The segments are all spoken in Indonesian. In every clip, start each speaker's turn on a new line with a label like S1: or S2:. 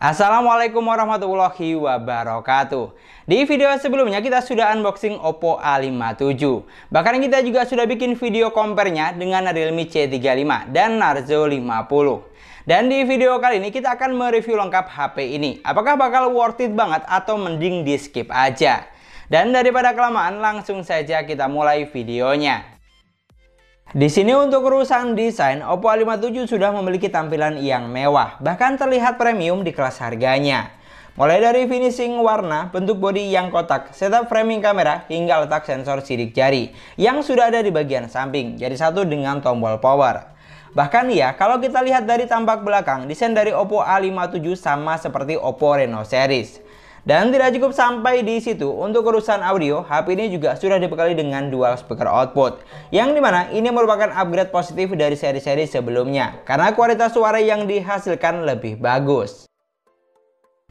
S1: Assalamualaikum warahmatullahi wabarakatuh. Di video sebelumnya kita sudah unboxing Oppo A57. Bahkan kita juga sudah bikin video compare-nya dengan Realme C35 dan Narzo 50. Dan di video kali ini kita akan mereview lengkap HP ini. Apakah bakal worth it banget atau mending di skip aja? Dan daripada kelamaan, langsung saja kita mulai videonya. Di sini untuk urusan desain, Oppo A57 sudah memiliki tampilan yang mewah, bahkan terlihat premium di kelas harganya. Mulai dari finishing warna, bentuk bodi yang kotak, setup framing kamera, hingga letak sensor sidik jari yang sudah ada di bagian samping, jadi satu dengan tombol power. Bahkan ya, kalau kita lihat dari tampak belakang, desain dari Oppo A57 sama seperti Oppo Reno series. Dan tidak cukup sampai di situ, untuk urusan audio, HP ini juga sudah dibekali dengan dual speaker output, yang dimana ini merupakan upgrade positif dari seri-seri sebelumnya, karena kualitas suara yang dihasilkan lebih bagus.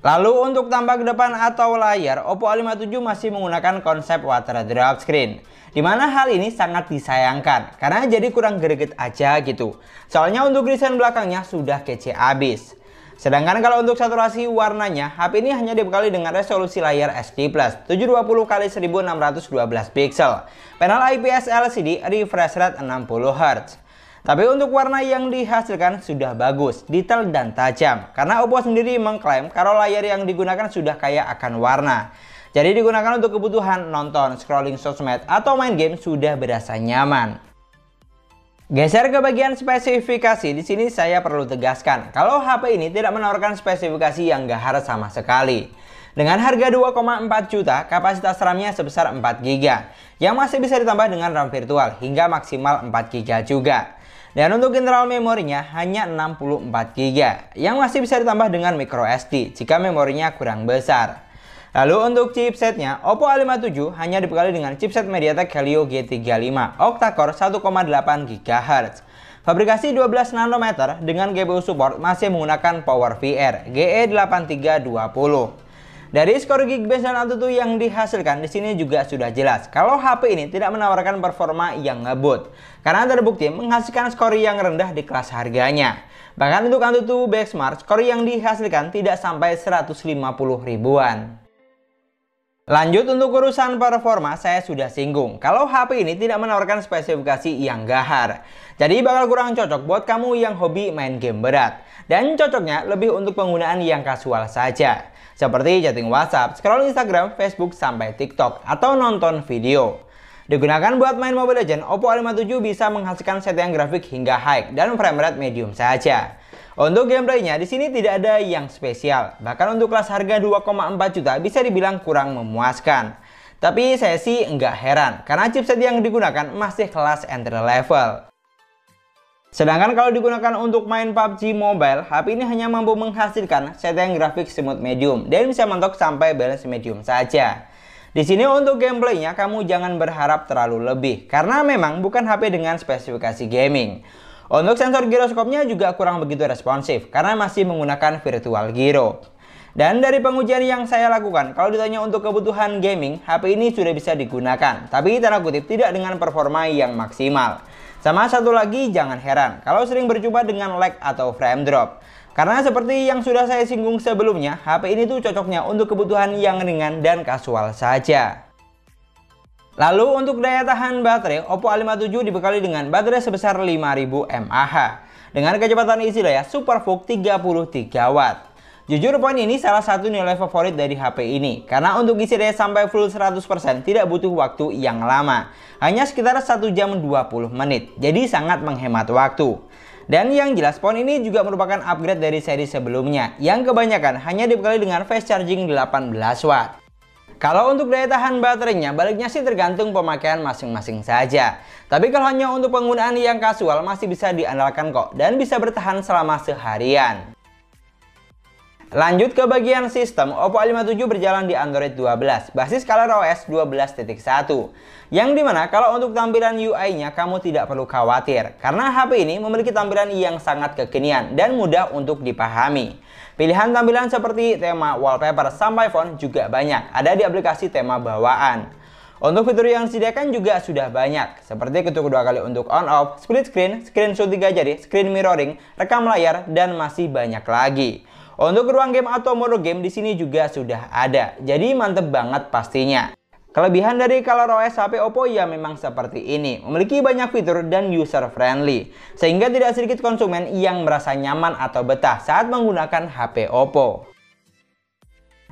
S1: Lalu untuk tampak depan atau layar, Oppo A57 masih menggunakan konsep water drop screen, dimana hal ini sangat disayangkan, karena jadi kurang greget aja gitu. Soalnya untuk desain belakangnya sudah kece abis. Sedangkan kalau untuk saturasi warnanya, HP ini hanya dibekali dengan resolusi layar HD+, 720x1612 pixel, panel IPS LCD, refresh rate 60Hz. Tapi untuk warna yang dihasilkan sudah bagus, detail dan tajam, karena Oppo sendiri mengklaim kalau layar yang digunakan sudah kaya akan warna. Jadi digunakan untuk kebutuhan nonton, scrolling sosmed, atau main game sudah berasa nyaman. Geser ke bagian spesifikasi, di sini saya perlu tegaskan kalau HP ini tidak menawarkan spesifikasi yang gahar sama sekali. Dengan harga 2,4 juta, kapasitas RAM-nya sebesar 4 GB, yang masih bisa ditambah dengan RAM virtual hingga maksimal 4 GB juga. Dan untuk internal memorinya hanya 64 GB, yang masih bisa ditambah dengan microSD jika memorinya kurang besar. Lalu untuk chipsetnya, Oppo A57 hanya dibekali dengan chipset MediaTek Helio G35 octa-core 1,8 GHz. Fabrikasi 12 nanometer dengan GPU support masih menggunakan PowerVR GE8320. Dari skor Geekbench dan AnTuTu yang dihasilkan, di sini juga sudah jelas kalau HP ini tidak menawarkan performa yang ngebut, karena terbukti menghasilkan skor yang rendah di kelas harganya. Bahkan untuk AnTuTu Benchmark, skor yang dihasilkan tidak sampai 150 ribuan. Lanjut untuk urusan performa, saya sudah singgung kalau HP ini tidak menawarkan spesifikasi yang gahar. Jadi bakal kurang cocok buat kamu yang hobi main game berat. Dan cocoknya lebih untuk penggunaan yang kasual saja, seperti chatting WhatsApp, scroll Instagram, Facebook, sampai TikTok, atau nonton video. Digunakan buat main Mobile Legends, Oppo A57 bisa menghasilkan settingan grafik hingga high dan frame rate medium saja. Untuk gameplaynya di sini tidak ada yang spesial. Bahkan untuk kelas harga 2,4 juta bisa dibilang kurang memuaskan. Tapi saya sih enggak heran karena chipset yang digunakan masih kelas entry level. Sedangkan kalau digunakan untuk main PUBG Mobile, HP ini hanya mampu menghasilkan settingan grafik smooth medium dan bisa mentok sampai balance medium saja. Di sini untuk gameplaynya kamu jangan berharap terlalu lebih karena memang bukan HP dengan spesifikasi gaming. Untuk sensor giroskopnya juga kurang begitu responsif karena masih menggunakan virtual gyro. Dan dari pengujian yang saya lakukan, kalau ditanya untuk kebutuhan gaming, HP ini sudah bisa digunakan, tapi tanda kutip tidak dengan performa yang maksimal. Sama satu lagi, jangan heran kalau sering berjumpa dengan lag atau frame drop. Karena seperti yang sudah saya singgung sebelumnya, HP ini tuh cocoknya untuk kebutuhan yang ringan dan kasual saja. Lalu untuk daya tahan baterai, Oppo A57 dibekali dengan baterai sebesar 5000 mAh dengan kecepatan isi daya SuperVOOC 33 Watt. Jujur poin ini salah satu nilai favorit dari HP ini, karena untuk isi daya sampai full 100% tidak butuh waktu yang lama, hanya sekitar 1 jam 20 menit, jadi sangat menghemat waktu. Dan yang jelas poin ini juga merupakan upgrade dari seri sebelumnya, yang kebanyakan hanya dibekali dengan fast charging 18 Watt. Kalau untuk daya tahan baterainya, baliknya sih tergantung pemakaian masing-masing saja. Tapi kalau hanya untuk penggunaan yang kasual masih bisa diandalkan kok dan bisa bertahan selama seharian. Lanjut ke bagian sistem, Oppo A57 berjalan di Android 12, basis ColorOS 12.1. Yang dimana kalau untuk tampilan UI-nya kamu tidak perlu khawatir, karena HP ini memiliki tampilan yang sangat kekinian dan mudah untuk dipahami. Pilihan tampilan seperti tema wallpaper sampai font juga banyak, ada di aplikasi tema bawaan. Untuk fitur yang disediakan juga sudah banyak, seperti ketuk 2 kali untuk on off, split screen, screenshot 3 jari, screen mirroring, rekam layar, dan masih banyak lagi. Untuk ruang game atau mode game di sini juga sudah ada. Jadi mantep banget pastinya. Kelebihan dari ColorOS HP Oppo ya memang seperti ini, memiliki banyak fitur dan user friendly, sehingga tidak sedikit konsumen yang merasa nyaman atau betah saat menggunakan HP Oppo.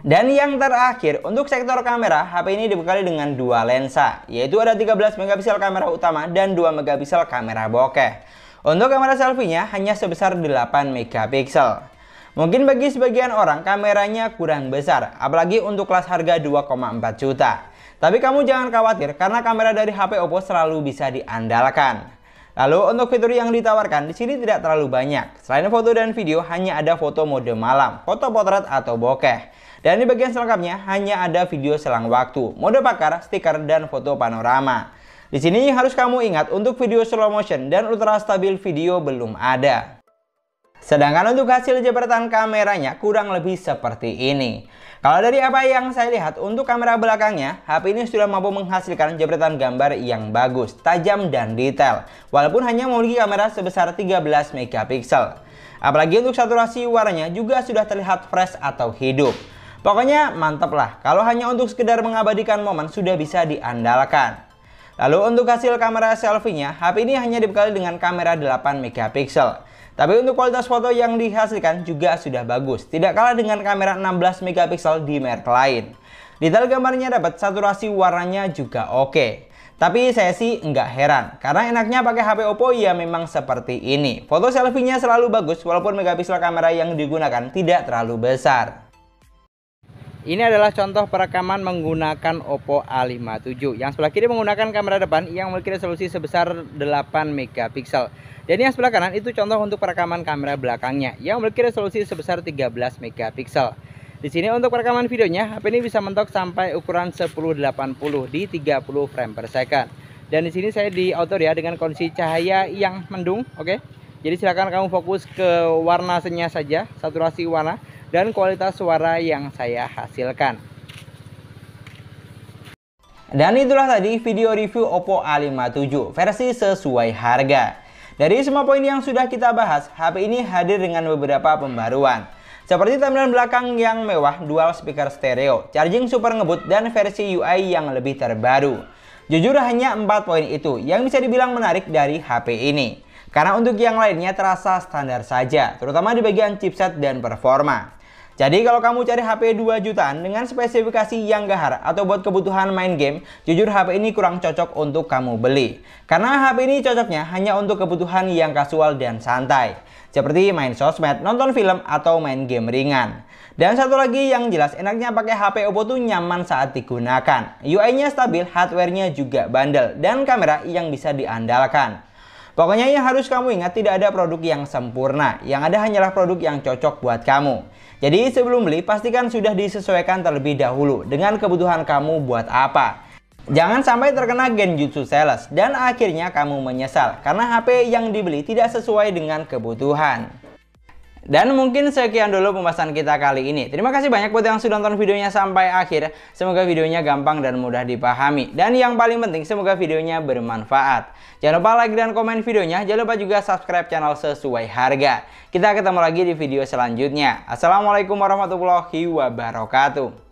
S1: Dan yang terakhir, untuk sektor kamera, HP ini dibekali dengan dua lensa, yaitu ada 13 megapiksel kamera utama dan 2 megapiksel kamera bokeh. Untuk kamera selfie-nya hanya sebesar 8 megapiksel. Mungkin bagi sebagian orang kameranya kurang besar, apalagi untuk kelas harga 2,4 juta. Tapi kamu jangan khawatir karena kamera dari HP Oppo selalu bisa diandalkan. Lalu untuk fitur yang ditawarkan di sini tidak terlalu banyak. Selain foto dan video, hanya ada foto mode malam, foto potret atau bokeh. Dan di bagian selengkapnya hanya ada video selang waktu, mode pakar, stiker, dan foto panorama. Di sini harus kamu ingat untuk video slow motion dan ultra stabil video belum ada. Sedangkan untuk hasil jepretan kameranya kurang lebih seperti ini. Kalau dari apa yang saya lihat, untuk kamera belakangnya, HP ini sudah mampu menghasilkan jepretan gambar yang bagus, tajam, dan detail. Walaupun hanya memiliki kamera sebesar 13 megapiksel. Apalagi untuk saturasi warnanya juga sudah terlihat fresh atau hidup. Pokoknya mantap lah, kalau hanya untuk sekedar mengabadikan momen sudah bisa diandalkan. Lalu untuk hasil kamera selfie-nya, HP ini hanya dibekali dengan kamera 8 megapiksel. Tapi untuk kualitas foto yang dihasilkan juga sudah bagus, tidak kalah dengan kamera 16 megapiksel di merek lain. Detail gambarnya dapat, saturasi warnanya juga oke. Tapi saya sih nggak heran, karena enaknya pakai HP Oppo ya memang seperti ini. Foto selfie-nya selalu bagus walaupun megapiksel kamera yang digunakan tidak terlalu besar. Ini adalah contoh perekaman menggunakan Oppo A57. Yang sebelah kiri menggunakan kamera depan yang memiliki resolusi sebesar 8 megapiksel. Dan yang sebelah kanan itu contoh untuk perekaman kamera belakangnya yang memiliki resolusi sebesar 13 megapiksel. Di sini untuk perekaman videonya, HP ini bisa mentok sampai ukuran 1080 di 30 frame per second. Dan di sini saya di auto ya dengan kondisi cahaya yang mendung, oke. Jadi silakan kamu fokus ke warna senya saja, saturasi warna dan kualitas suara yang saya hasilkan. Dan itulah tadi video review Oppo A57 versi sesuai harga. Dari semua poin yang sudah kita bahas, HP ini hadir dengan beberapa pembaruan. Seperti tampilan belakang yang mewah, dual speaker stereo, charging super ngebut, dan versi UI yang lebih terbaru. Jujur hanya 4 poin itu yang bisa dibilang menarik dari HP ini. Karena untuk yang lainnya terasa standar saja, terutama di bagian chipset dan performa. Jadi kalau kamu cari HP 2 jutaan dengan spesifikasi yang gahar atau buat kebutuhan main game, jujur HP ini kurang cocok untuk kamu beli. Karena HP ini cocoknya hanya untuk kebutuhan yang kasual dan santai. Seperti main sosmed, nonton film, atau main game ringan. Dan satu lagi yang jelas enaknya pakai HP Oppo tuh nyaman saat digunakan. UI-nya stabil, hardware-nya juga bandel, dan kamera yang bisa diandalkan. Pokoknya yang harus kamu ingat, tidak ada produk yang sempurna. Yang ada hanyalah produk yang cocok buat kamu. Jadi sebelum beli, pastikan sudah disesuaikan terlebih dahulu dengan kebutuhan kamu buat apa. Jangan sampai terkena genjutsu sales dan akhirnya kamu menyesal karena HP yang dibeli tidak sesuai dengan kebutuhan. Dan mungkin sekian dulu pembahasan kita kali ini. Terima kasih banyak buat yang sudah nonton videonya sampai akhir. Semoga videonya gampang dan mudah dipahami. Dan yang paling penting, semoga videonya bermanfaat. Jangan lupa like dan komen videonya. Jangan lupa juga subscribe channel sesuai harga. Kita ketemu lagi di video selanjutnya. Assalamualaikum warahmatullahi wabarakatuh.